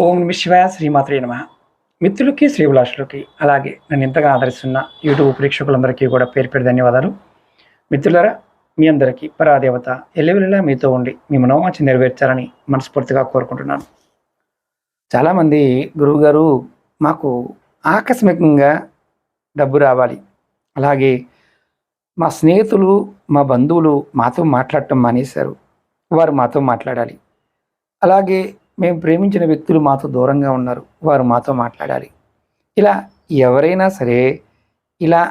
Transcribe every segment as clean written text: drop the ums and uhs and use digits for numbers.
ఓం నమ శివాయ శ్రీమాత్రే నమ. మిత్రులకి శ్రీభిలాషులకి అలాగే నన్ను ఎంతగా ఆదరిస్తున్న యూట్యూబ్ ప్రేక్షకులందరికీ కూడా పేరు పేరు ధన్యవాదాలు. మిత్రులారా, మీ అందరికీ పరాదేవత ఎల్లవెల్లలా మీతో ఉండి మీ మనోవాంఛ నెరవేర్చాలని మనస్ఫూర్తిగా కోరుకుంటున్నాను. చాలామంది గురువుగారు మాకు ఆకస్మికంగా డబ్బు రావాలి, అలాగే మా స్నేహితులు మా బంధువులు మాతో మాట్లాడటం మానేశారు, వారు మాతో మాట్లాడాలి, అలాగే మేము ప్రేమించిన వ్యక్తులు మాతో దూరంగా ఉన్నారు, వారు మాతో మాట్లాడాలి. ఇలా ఎవరైనా సరే ఇలా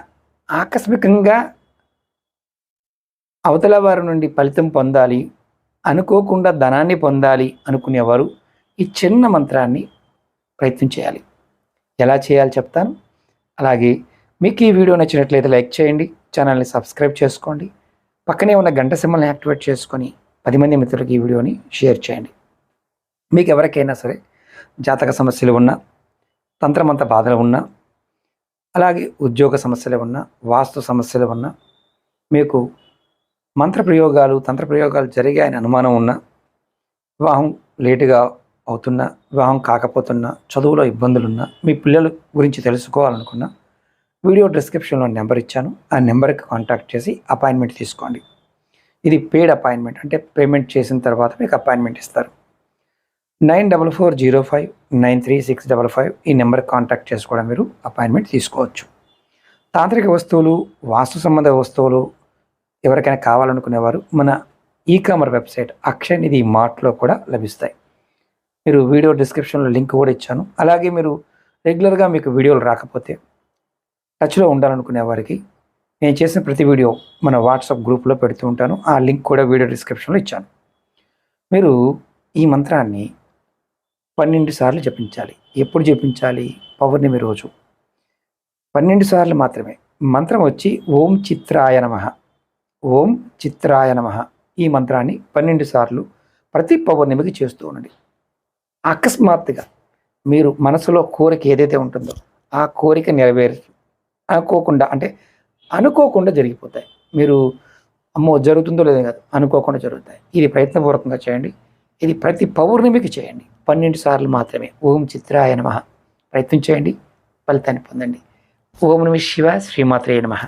ఆకస్మికంగా అవతల వారి నుండి ఫలితం పొందాలి, అనుకోకుండా ధనాన్ని పొందాలి అనుకునేవారు ఈ చిన్న మంత్రాన్ని ప్రయత్నం చేయాలి. ఎలా చేయాలి చెప్తాను. అలాగే మీకు ఈ వీడియో నచ్చినట్లయితే లైక్ చేయండి, ఛానల్ని సబ్స్క్రైబ్ చేసుకోండి, పక్కనే ఉన్న గంట సింబల్ని యాక్టివేట్ చేసుకొని 10 మంది మిత్రులకి ఈ వీడియోని షేర్ చేయండి. మీకు ఎవరికైనా సరే జాతక సమస్యలు ఉన్నా, తంత్రమంత బాధలు ఉన్నా, అలాగే ఉద్యోగ సమస్యలు ఉన్నా, వాస్తు సమస్యలు ఉన్నా, మీకు మంత్రప్రయోగాలు తంత్రప్రయోగాలు జరిగాయని అనుమానం ఉన్నా, వివాహం లేటుగా అవుతున్నా, వివాహం కాకపోతున్నా, చదువులో ఇబ్బందులున్నా, మీ పిల్లల గురించి తెలుసుకోవాలనుకున్నా వీడియో డిస్క్రిప్షన్లో నెంబర్ ఇచ్చాను, ఆ నెంబర్కి కాంటాక్ట్ చేసి అపాయింట్మెంట్ తీసుకోండి. ఇది పెయిడ్ అపాయింట్మెంట్, అంటే పేమెంట్ చేసిన తర్వాత మీకు అపాయింట్మెంట్ ఇస్తారు. 9440593655 ఈ నెంబర్కి కాంటాక్ట్ చేసుకోవడం మీరు అపాయింట్మెంట్ తీసుకోవచ్చు. తాంత్రిక వస్తువులు, వాస్తు సంబంధ వస్తువులు ఎవరికైనా కావాలనుకునేవారు మన ఈకామర్ వెబ్సైట్ అక్షయ్ నిధి మార్ట్లో కూడా లభిస్తాయి. మీరు వీడియో డిస్క్రిప్షన్లో లింక్ కూడా ఇచ్చాను. అలాగే మీరు రెగ్యులర్గా మీకు వీడియోలు రాకపోతే టచ్లో ఉండాలనుకునే వారికి నేను చేసిన ప్రతి వీడియో మన వాట్సాప్ గ్రూప్లో పెడుతూ ఉంటాను, ఆ లింక్ కూడా వీడియో డిస్క్రిప్షన్లో ఇచ్చాను. మీరు ఈ మంత్రాన్ని 12 సార్లు జపించాలి. ఎప్పుడు జపించాలి? పౌర్ణమి రోజు 12 సార్లు మాత్రమే. మంత్రం వచ్చి ఓం చిత్రాయ నమః, ఓం చిత్రాయ నమః. ఈ మంత్రాన్ని 12 సార్లు ప్రతి పౌర్ణమికి చేస్తూ ఉండండి. అకస్మాత్తుగా మీరు మనసులో కోరిక ఏదైతే ఉంటుందో ఆ కోరిక అనుకోకుండా జరిగిపోతాయి. మీరు అమ్మో జరుగుతుందో లేదో కాదు, అనుకోకుండా జరుగుతాయి. ఇది ప్రయత్నపూర్వకంగా చేయండి. ఇది ప్రతి పౌర్ణమికి చేయండి. 12 సార్లు మాత్రమే. ఓం చిత్రాయ నమః ప్రయత్నం చేయండి, ఫలితాన్ని పొందండి. ఓం నమః శివాయ శ్రీమాత్రే నమః.